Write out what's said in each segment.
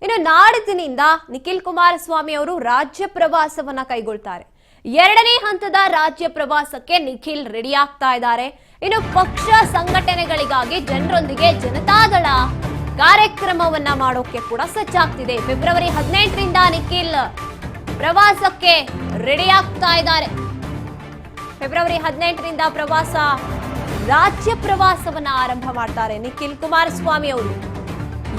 ಇನ್ನು ನಾಡಿದ್ದಿನಿಂದ ನಿಖಿಲ್ ಕುಮಾರಸ್ವಾಮಿ ಅವರು ರಾಜ್ಯ ಪ್ರವಾಸವನ್ನ ಕೈಗೊಳ್ತಾರೆ. ಎರಡನೇ ಹಂತದ ರಾಜ್ಯ ಪ್ರವಾಸಕ್ಕೆ ನಿಖಿಲ್ ರೆಡಿ ಆಗ್ತಾ ಇದ್ದಾರೆ. ಇನ್ನು ಪಕ್ಷ ಸಂಘಟನೆಗಳಿಗಾಗಿ ಜನರೊಂದಿಗೆ ಜನತಾದಳ ಕಾರ್ಯಕ್ರಮವನ್ನ ಮಾಡೋಕೆ ಕೂಡ ಸಜ್ಜಾಗ್ತಿದೆ. ಫೆಬ್ರವರಿ 18ರಿಂದ ನಿಖಿಲ್ ಪ್ರವಾಸಕ್ಕೆ ರೆಡಿ ಆಗ್ತಾ ಇದ್ದಾರೆ. ಫೆಬ್ರವರಿ 18ರಿಂದ ರಾಜ್ಯ ಪ್ರವಾಸವನ್ನ ಆರಂಭ ಮಾಡ್ತಾರೆ ನಿಖಿಲ್ ಕುಮಾರಸ್ವಾಮಿ ಅವರು.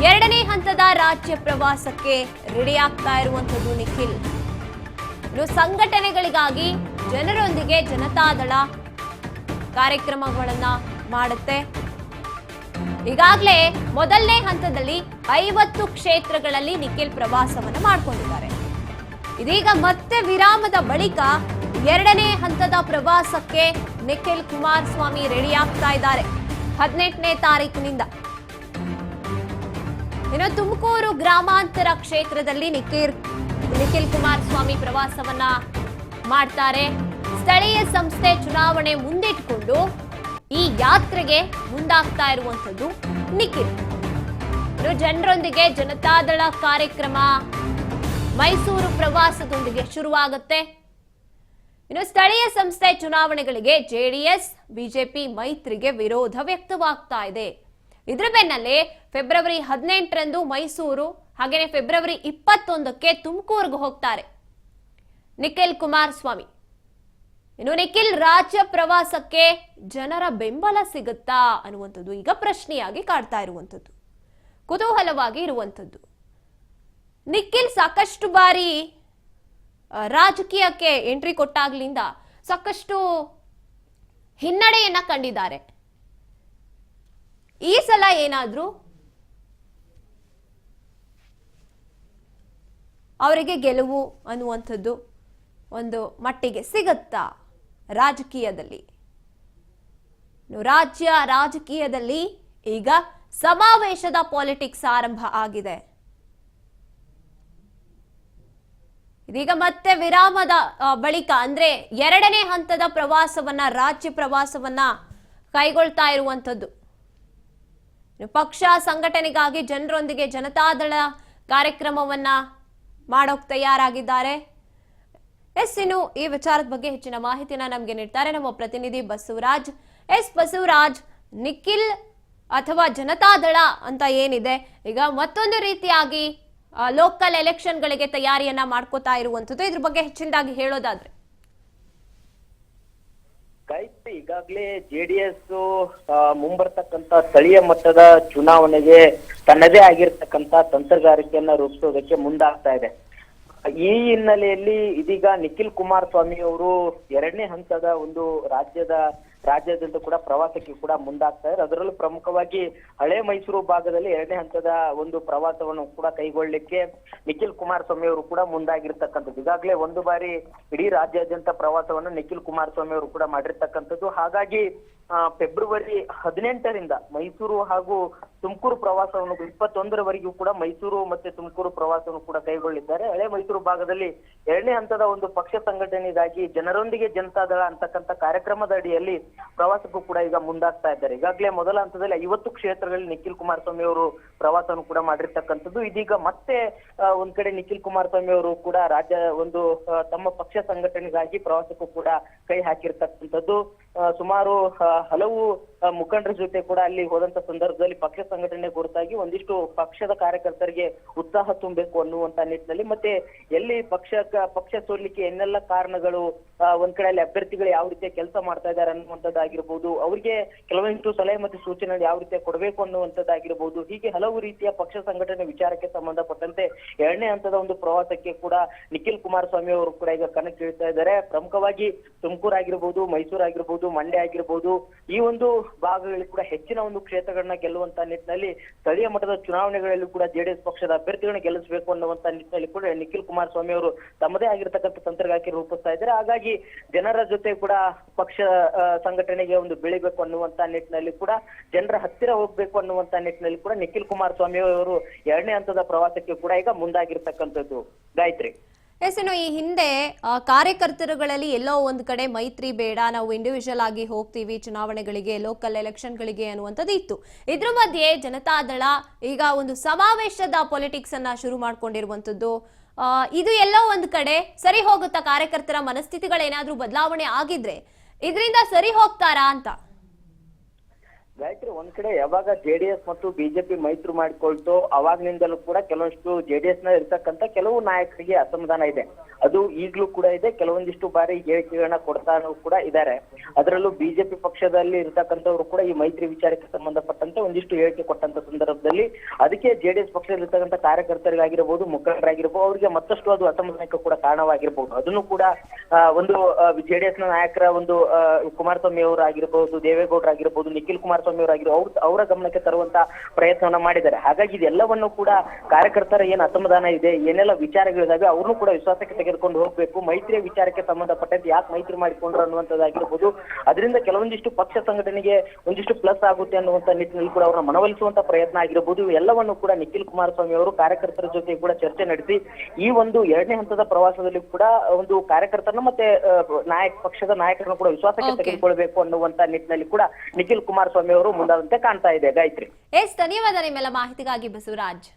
ಎರಡನೇ ಹಂತದ ರಾಜ್ಯ ಪ್ರವಾಸಕ್ಕೆ ರೆಡಿ ಆಗ್ತಾ ಇರುವಂತದ್ದು ನಿಖಿಲ್. ಇನ್ನು ಸಂಘಟನೆಗಳಿಗಾಗಿ ಜನರೊಂದಿಗೆ ಜನತಾದಳ ಕಾರ್ಯಕ್ರಮಗಳನ್ನ ಮಾಡುತ್ತೆ. ಈಗಾಗಲೇ ಮೊದಲನೇ ಹಂತದಲ್ಲಿ 50 ಕ್ಷೇತ್ರಗಳಲ್ಲಿ ನಿಖಿಲ್ ಪ್ರವಾಸವನ್ನು ಮಾಡಿಕೊಂಡಿದ್ದಾರೆ. ಇದೀಗ ಮತ್ತೆ ವಿರಾಮದ ಬಳಿಕ ಎರಡನೇ ಹಂತದ ಪ್ರವಾಸಕ್ಕೆ ನಿಖಿಲ್ ಕುಮಾರಸ್ವಾಮಿ ರೆಡಿ ಆಗ್ತಾ ಇದ್ದಾರೆ 18ನೇ ತಾರೀಕಿನಿಂದ. ಇನ್ನು ತುಮಕೂರು ಗ್ರಾಮಾಂತರ ಕ್ಷೇತ್ರದಲ್ಲಿ ನಿಖಿಲ್ ಕುಮಾರಸ್ವಾಮಿ ಪ್ರವಾಸವನ್ನ ಮಾಡ್ತಾರೆ. ಸ್ಥಳೀಯ ಸಂಸ್ಥೆ ಚುನಾವಣೆ ಮುಂದಿಟ್ಟುಕೊಂಡು ಈ ಯಾತ್ರೆಗೆ ಮುಂದಾಗ್ತಾ ಇರುವಂತದ್ದು ನಿಖಿಲ್. ಇನ್ನು ಜನರೊಂದಿಗೆ ಜನತಾದಳ ಕಾರ್ಯಕ್ರಮ ಮೈಸೂರು ಪ್ರವಾಸದೊಂದಿಗೆ ಶುರುವಾಗುತ್ತೆ. ಇನ್ನು ಸ್ಥಳೀಯ ಸಂಸ್ಥೆ ಚುನಾವಣೆಗಳಿಗೆ ಜೆಡಿಎಸ್ ಬಿಜೆಪಿ ಮೈತ್ರಿಗೆ ವಿರೋಧ ವ್ಯಕ್ತವಾಗ್ತಾ ಇದೆ. ಇದರ ಬೆನ್ನಲ್ಲೇ ಫೆಬ್ರವರಿ 18ರಂದು ಮೈಸೂರು ಹಾಗೇನೆ ಫೆಬ್ರವರಿ 21ಕ್ಕೆ ತುಮಕೂರಿಗೆ ಹೋಗ್ತಾರೆ ನಿಖಿಲ್ ಕುಮಾರಸ್ವಾಮಿ. ಇನ್ನು ನಿಖಿಲ್ ರಾಜ್ಯ ಪ್ರವಾಸಕ್ಕೆ ಜನರ ಬೆಂಬಲ ಸಿಗುತ್ತಾ ಅನ್ನುವಂಥದ್ದು ಈಗ ಪ್ರಶ್ನೆಯಾಗಿ ಕಾಡ್ತಾ ಇರುವಂಥದ್ದು, ಕುತೂಹಲವಾಗಿ ಇರುವಂಥದ್ದು. ನಿಖಿಲ್ ಸಾಕಷ್ಟು ಬಾರಿ ರಾಜಕೀಯಕ್ಕೆ ಎಂಟ್ರಿ ಕೊಟ್ಟಾಗ್ಲಿಂದ ಸಾಕಷ್ಟು ಹಿನ್ನಡೆಯನ್ನ ಕಂಡಿದ್ದಾರೆ. ಈ ಸಲ ಏನಾದ್ರೂ ಅವರಿಗೆ ಗೆಲುವು ಅನ್ನುವಂಥದ್ದು ಒಂದು ಮಟ್ಟಿಗೆ ಸಿಗುತ್ತಾ ರಾಜಕೀಯದಲ್ಲಿ? ರಾಜ್ಯ ರಾಜಕೀಯದಲ್ಲಿ ಈಗ ಸಮಾವೇಶದ ಪಾಲಿಟಿಕ್ಸ್ ಆರಂಭ ಆಗಿದೆ. ಇದೀಗ ಮತ್ತೆ ವಿರಾಮದ ಬಳಿಕ ಅಂದ್ರೆ ಎರಡನೇ ಹಂತದ ಪ್ರವಾಸವನ್ನ ರಾಜ್ಯ ಪ್ರವಾಸವನ್ನ ಕೈಗೊಳ್ತಾ ಇರುವಂತದ್ದು. ಪಕ್ಷ ಸಂಘಟನೆಗಾಗಿ ಜನರೊಂದಿಗೆ ಜನತಾದಳ ಕಾರ್ಯಕ್ರಮವನ್ನ ಮಾಡೋಕ್ ತಯಾರಾಗಿದ್ದಾರೆ. ಇನ್ನು ಈ ವಿಚಾರದ ಬಗ್ಗೆ ಹೆಚ್ಚಿನ ಮಾಹಿತಿಯನ್ನ ನಮಗೆ ನೀಡ್ತಾರೆ ನಮ್ಮ ಪ್ರತಿನಿಧಿ ಬಸವರಾಜ್. ಬಸವರಾಜ್, ನಿಖಿಲ್ ಅಥವಾ ಜನತಾದಳ ಅಂತ ಏನಿದೆ ಈಗ ಮತ್ತೊಂದು ರೀತಿಯಾಗಿ ಲೋಕಲ್ ಎಲೆಕ್ಷನ್ ಗಳಿಗೆ ತಯಾರಿಯನ್ನ ಮಾಡ್ಕೋತಾ ಇರುವಂತದ್ದು, ಇದ್ರ ಬಗ್ಗೆ ಹೆಚ್ಚಿನದಾಗಿ ಹೇಳೋದಾದ್ರೆ? ಈಗಾಗಲೇ ಜೆಡಿಎಸ್ ಮುಂಬರ್ತಕ್ಕಂತ ಸ್ಥಳೀಯ ಮಟ್ಟದ ಚುನಾವಣೆಗೆ ತನ್ನದೇ ಆಗಿರ್ತಕ್ಕಂತ ತಂತ್ರಗಾರಿಕೆಯನ್ನ ರೂಪಿಸೋದಕ್ಕೆ ಮುಂದಾಗ್ತಾ ಇದೆ. ಈ ಹಿನ್ನೆಲೆಯಲ್ಲಿ ಇದೀಗ ನಿಖಿಲ್ ಕುಮಾರಸ್ವಾಮಿ ಅವರು ಎರಡನೇ ಹಂತದ ಒಂದು ರಾಜ್ಯಾದ್ಯಂತ ಕೂಡ ಪ್ರವಾಸಕ್ಕೆ ಕೂಡ ಮುಂದಾಗ್ತಾ ಇದ್ದಾರೆ. ಅದರಲ್ಲೂ ಪ್ರಮುಖವಾಗಿ ಹಳೆ ಮೈಸೂರು ಭಾಗದಲ್ಲಿ ಎರಡನೇ ಹಂತದ ಒಂದು ಪ್ರವಾಸವನ್ನು ಕೂಡ ಕೈಗೊಳ್ಳಲಿಕ್ಕೆ ನಿಖಿಲ್ ಕುಮಾರಸ್ವಾಮಿ ಅವರು ಕೂಡ ಮುಂದಾಗಿರ್ತಕ್ಕಂಥದ್ದು. ಈಗಾಗಲೇ ಒಂದು ಬಾರಿ ಇಡೀ ರಾಜ್ಯಾದ್ಯಂತ ಪ್ರವಾಸವನ್ನು ನಿಖಿಲ್ ಕುಮಾರಸ್ವಾಮಿ ಅವರು ಕೂಡ ಮಾಡಿರ್ತಕ್ಕಂಥದ್ದು. ಹಾಗಾಗಿ ಫೆಬ್ರವರಿ 18ರಿಂದ ಮೈಸೂರು ಹಾಗೂ ತುಮಕೂರು ಪ್ರವಾಸವನ್ನು 21ರವರೆಗೂ ಕೂಡ ಮೈಸೂರು ಮತ್ತೆ ತುಮಕೂರು ಪ್ರವಾಸವನ್ನು ಕೂಡ ಕೈಗೊಳ್ಳಿದ್ದಾರೆ. ಹಳೆ ಮೈಸೂರು ಭಾಗದಲ್ಲಿ ಎರಡನೇ ಹಂತದ ಒಂದು ಪಕ್ಷ ಸಂಘಟನೆಗಾಗಿ ಜನರೊಂದಿಗೆ ಜನತಾದಳ ಅಂತಕ್ಕಂಥ ಕಾರ್ಯಕ್ರಮದ ಅಡಿಯಲ್ಲಿ ಪ್ರವಾಸಕ್ಕೂ ಕೂಡ ಈಗ ಮುಂದಾಗ್ತಾ ಇದ್ದಾರೆ. ಈಗಾಗಲೇ ಮೊದಲ ಹಂತದಲ್ಲಿ 50 ಕ್ಷೇತ್ರಗಳಲ್ಲಿ ನಿಖಿಲ್ ಕುಮಾರಸ್ವಾಮಿ ಅವರು ಪ್ರವಾಸವನ್ನು ಕೂಡ ಮಾಡಿರ್ತಕ್ಕಂಥದ್ದು. ಇದೀಗ ಮತ್ತೆ ಒಂದ್ ಕಡೆ ನಿಖಿಲ್ ಕುಮಾರಸ್ವಾಮಿ ಅವರು ಕೂಡ ತಮ್ಮ ಪಕ್ಷ ಸಂಘಟನೆಗಾಗಿ ಪ್ರವಾಸಕ್ಕೂ ಕೂಡ ಕೈ ಹಾಕಿರ್ತಕ್ಕಂಥದ್ದು. ಸುಮಾರು ಹಲವು ಮುಖಂಡರ ಜೊತೆ ಕೂಡ ಅಲ್ಲಿ ಹೋದಂತ ಸಂದರ್ಭದಲ್ಲಿ ಪಕ್ಷ ಸಂಘಟನೆ ಹೊರತಾಗಿ ಒಂದಿಷ್ಟು ಪಕ್ಷದ ಕಾರ್ಯಕರ್ತರಿಗೆ ಉತ್ಸಾಹ ತುಂಬಬೇಕು ಅನ್ನುವಂತ ನಿಟ್ಟಿನಲ್ಲಿ ಮತ್ತೆ ಎಲ್ಲಿ ಪಕ್ಷ ಸೋಲಿಕ್ಕೆ ಏನೆಲ್ಲ ಕಾರಣಗಳು, ಒಂದ್ ಕಡೆ ಅಲ್ಲಿ ಅಭ್ಯರ್ಥಿಗಳು ಯಾವ ರೀತಿಯ ಕೆಲಸ ಮಾಡ್ತಾ ಇದ್ದಾರೆ ಅನ್ನುವಂಥದ್ದಾಗಿರ್ಬೋದು, ಅವ್ರಿಗೆ ಕೆಲವೊಂದಿಷ್ಟು ಸಲಹೆ ಮತ್ತು ಸೂಚನೆ ಯಾವ ರೀತಿಯ ಕೊಡಬೇಕು ಅನ್ನುವಂಥದ್ದಾಗಿರ್ಬೋದು, ಹೀಗೆ ಹಲವು ರೀತಿಯ ಪಕ್ಷ ಸಂಘಟನೆ ವಿಚಾರಕ್ಕೆ ಸಂಬಂಧಪಟ್ಟಂತೆ ಎರಡನೇ ಹಂತದ ಒಂದು ಪ್ರವಾಸಕ್ಕೆ ಕೂಡ ನಿಖಿಲ್ ಕುಮಾರಸ್ವಾಮಿ ಅವರು ಕೂಡ ಈಗ ಕಣಕ್ಕೆ ಇಳ್ತಾ ಇದ್ದಾರೆ. ಪ್ರಮುಖವಾಗಿ ತುಮಕೂರು ಆಗಿರ್ಬೋದು, ಮೈಸೂರು ಆಗಿರ್ಬೋದು, ಮಂಡ್ಯ ಆಗಿರ್ಬೋದು, ಈ ಒಂದು ಭಾಗಗಳಲ್ಲಿ ಕೂಡ ಹೆಚ್ಚಿನ ಒಂದು ಕ್ಷೇತ್ರಗಳನ್ನ ಗೆಲ್ಲುವಂತ ನಿಟ್ಟಿನಲ್ಲಿ ಸ್ಥಳೀಯ ಮಟ್ಟದ ಚುನಾವಣೆಗಳಲ್ಲಿ ಕೂಡ ಜೆಡಿಎಸ್ ಪಕ್ಷದ ಅಭ್ಯರ್ಥಿಗಳನ್ನ ಗೆಲ್ಲಿಸಬೇಕು ಅನ್ನುವಂತ ನಿಟ್ಟಿನಲ್ಲಿ ಕೂಡ ನಿಖಿಲ್ ಕುಮಾರಸ್ವಾಮಿ ಅವರು ತಮ್ಮದೇ ಆಗಿರ್ತಕ್ಕಂಥ ತಂತ್ರಗಾರಿಕೆ ರೂಪಿಸ್ತಾ ಇದ್ದಾರೆ. ಹಾಗಾಗಿ ಜನರ ಜೊತೆ ಕೂಡ ಪಕ್ಷ ಸಂಘಟನೆಗೆ ಒಂದು ಬೆಳಿಬೇಕು ಅನ್ನುವಂತ ನಿಟ್ಟಿನಲ್ಲಿ ಕೂಡ ಜನರ ಹತ್ತಿರ ಹೋಗ್ಬೇಕು ಅನ್ನುವಂತ ನಿಟ್ಟಿನಲ್ಲಿ ಕೂಡ ನಿಖಿಲ್ ಕುಮಾರಸ್ವಾಮಿ ಅವರು ಎರಡನೇ ಹಂತದ ಪ್ರವಾಸಕ್ಕೆ ಕೂಡ ಈಗ ಮುಂದಾಗಿರ್ತಕ್ಕಂಥದ್ದು. ಗಾಯತ್ರಿ. ಎಸ್, ಇನ್ನು ಈ ಹಿಂದೆ ಕಾರ್ಯಕರ್ತರುಗಳಲ್ಲಿ ಎಲ್ಲೋ ಒಂದು ಕಡೆ ಮೈತ್ರಿ ಬೇಡ, ನಾವು ಇಂಡಿವಿಜುವಲ್ ಆಗಿ ಹೋಗ್ತೀವಿ ಚುನಾವಣೆಗಳಿಗೆ, ಲೋಕಲ್ ಎಲೆಕ್ಷನ್ಗಳಿಗೆ ಅನ್ನುವಂಥದ್ದು ಇತ್ತು. ಇದ್ರ ಮಧ್ಯೆ ಜನತಾದಳ ಈಗ ಒಂದು ಸಮಾವೇಶದ ಪೊಲಿಟಿಕ್ಸ್ ಅನ್ನ ಶುರು ಮಾಡ್ಕೊಂಡಿರುವಂಥದ್ದು. ಇದು ಎಲ್ಲೋ ಒಂದು ಕಡೆ ಸರಿ ಹೋಗುತ್ತಾ? ಕಾರ್ಯಕರ್ತರ ಮನಸ್ಥಿತಿಗಳೇನಾದ್ರೂ ಬದಲಾವಣೆ ಆಗಿದ್ರೆ ಇದರಿಂದ ಸರಿ ಹೋಗ್ತಾರಾ ಅಂತ? ಗಾಯತ್ರಿ, ಒಂದ್ ಕಡೆ ಯಾವಾಗ ಜೆಡಿಎಸ್ ಮತ್ತು ಬಿಜೆಪಿ ಮೈತ್ರಿ ಮಾಡಿಕೊಳ್ತು ಅವಾಗ್ನಿಂದಲೂ ಕೂಡ ಕೆಲವಷ್ಟು ಜೆಡಿಎಸ್ ನ ಇರ್ತಕ್ಕಂಥ ಕೆಲವು ನಾಯಕರಿಗೆ ಅಸಮಾಧಾನ ಇದೆ. ಅದು ಈಗಲೂ ಕೂಡ ಇದೆ. ಕೆಲವೊಂದಿಷ್ಟು ಬಾರಿ ಹೇಳಿಕೆಗಳನ್ನ ಕೊಡ್ತಾನೂ ಕೂಡ ಇದ್ದಾರೆ. ಅದರಲ್ಲೂ ಬಿಜೆಪಿ ಪಕ್ಷದಲ್ಲಿ ಇರ್ತಕ್ಕಂಥವ್ರು ಕೂಡ ಈ ಮೈತ್ರಿ ವಿಚಾರಕ್ಕೆ ಸಂಬಂಧಪಟ್ಟಂತೆ ಒಂದಿಷ್ಟು ಹೇಳಿಕೆ ಕೊಟ್ಟಂತ ಸಂದರ್ಭದಲ್ಲಿ ಅದಕ್ಕೆ ಜೆಡಿಎಸ್ ಪಕ್ಷದಲ್ಲಿ ಇರ್ತಕ್ಕಂಥ ಕಾರ್ಯಕರ್ತರಿಗಾಗಿರ್ಬೋದು, ಮುಖಂಡರಾಗಿರ್ಬೋದು, ಅವರಿಗೆ ಮತ್ತಷ್ಟು ಅದು ಅಸಮಾಧಾನಕ್ಕೆ ಕೂಡ ಕಾರಣವಾಗಿರ್ಬೋದು. ಅದನ್ನು ಕೂಡ ಒಂದು ಜೆಡಿಎಸ್ ನ ನಾಯಕರ ಒಂದು ಕುಮಾರಸ್ವಾಮಿ ಅವರಾಗಿರ್ಬೋದು, ದೇವೇಗೌಡರಾಗಿರ್ಬೋದು, ನಿಖಿಲ್ ಕುಮಾರಸ್ವಾಮಿ ಅವರ ಗಮನಕ್ಕೆ ತರುವಂತ ಪ್ರಯತ್ನವನ್ನ ಮಾಡಿದ್ದಾರೆ. ಹಾಗಾಗಿ ಇದೆಲ್ಲವನ್ನು ಕೂಡ ಕಾರ್ಯಕರ್ತರ ಏನ್ ಅಸಮಾಧಾನ ಇದೆ, ಏನೆಲ್ಲ ವಿಚಾರಗಳಿದಾವೆ ಅವ್ರನ್ನು ಕೂಡ ವಿಶ್ವಾಸಕ್ಕೆ ತೆಗೆದುಕೊಂಡು ಹೋಗ್ಬೇಕು. ಮೈತ್ರಿಯ ವಿಚಾರಕ್ಕೆ ಸಂಬಂಧಪಟ್ಟಂತೆ ಯಾಕೆ ಮೈತ್ರಿ ಮಾಡಿಕೊಂಡ್ರು ಅನ್ನುವಂಥದ್ದಾಗಿರ್ಬೋದು, ಅದರಿಂದ ಕೆಲವೊಂದಿಷ್ಟು ಪಕ್ಷ ಸಂಘಟನೆಗೆ ಒಂದಿಷ್ಟು ಪ್ಲಸ್ ಆಗುತ್ತೆ ಅನ್ನುವಂತ ನಿಟ್ಟಿನಲ್ಲಿ ಕೂಡ ಅವ್ರನ್ನ ಮನವೊಲಿಸುವಂತ ಪ್ರಯತ್ನ ಆಗಿರ್ಬೋದು. ಇವೆಲ್ಲವನ್ನು ಕೂಡ ನಿಖಿಲ್ ಕುಮಾರಸ್ವಾಮಿ ಅವರು ಕಾರ್ಯಕರ್ತರ ಜೊತೆ ಕೂಡ ಚರ್ಚೆ ನಡೆಸಿ ಈ ಒಂದು 2ನೇ ಹಂತದ ಪ್ರವಾಸದಲ್ಲಿ ಕೂಡ ಒಂದು ಕಾರ್ಯಕರ್ತರನ್ನ ಮತ್ತೆ ಪಕ್ಷದ ನಾಯಕರನ್ನು ಕೂಡ ವಿಶ್ವಾಸಕ್ಕೆ ತೆಗೆದುಕೊಳ್ಬೇಕು ಅನ್ನುವಂತ ನಿಟ್ಟಿನಲ್ಲಿ ಕೂಡ ನಿಖಿಲ್ ಕುಮಾರಸ್ವಾಮಿ ಅವರು ಮುಂದಾದಂತೆ ಕಾಣ್ತಾ ಇದೆ. ಗಾಯತ್ರಿ, ಧನ್ಯವಾದ ನಿಮ್ಮೆಲ್ಲ ಮಾಹಿತಿಗಾಗಿ ಬಸವರಾಜ್.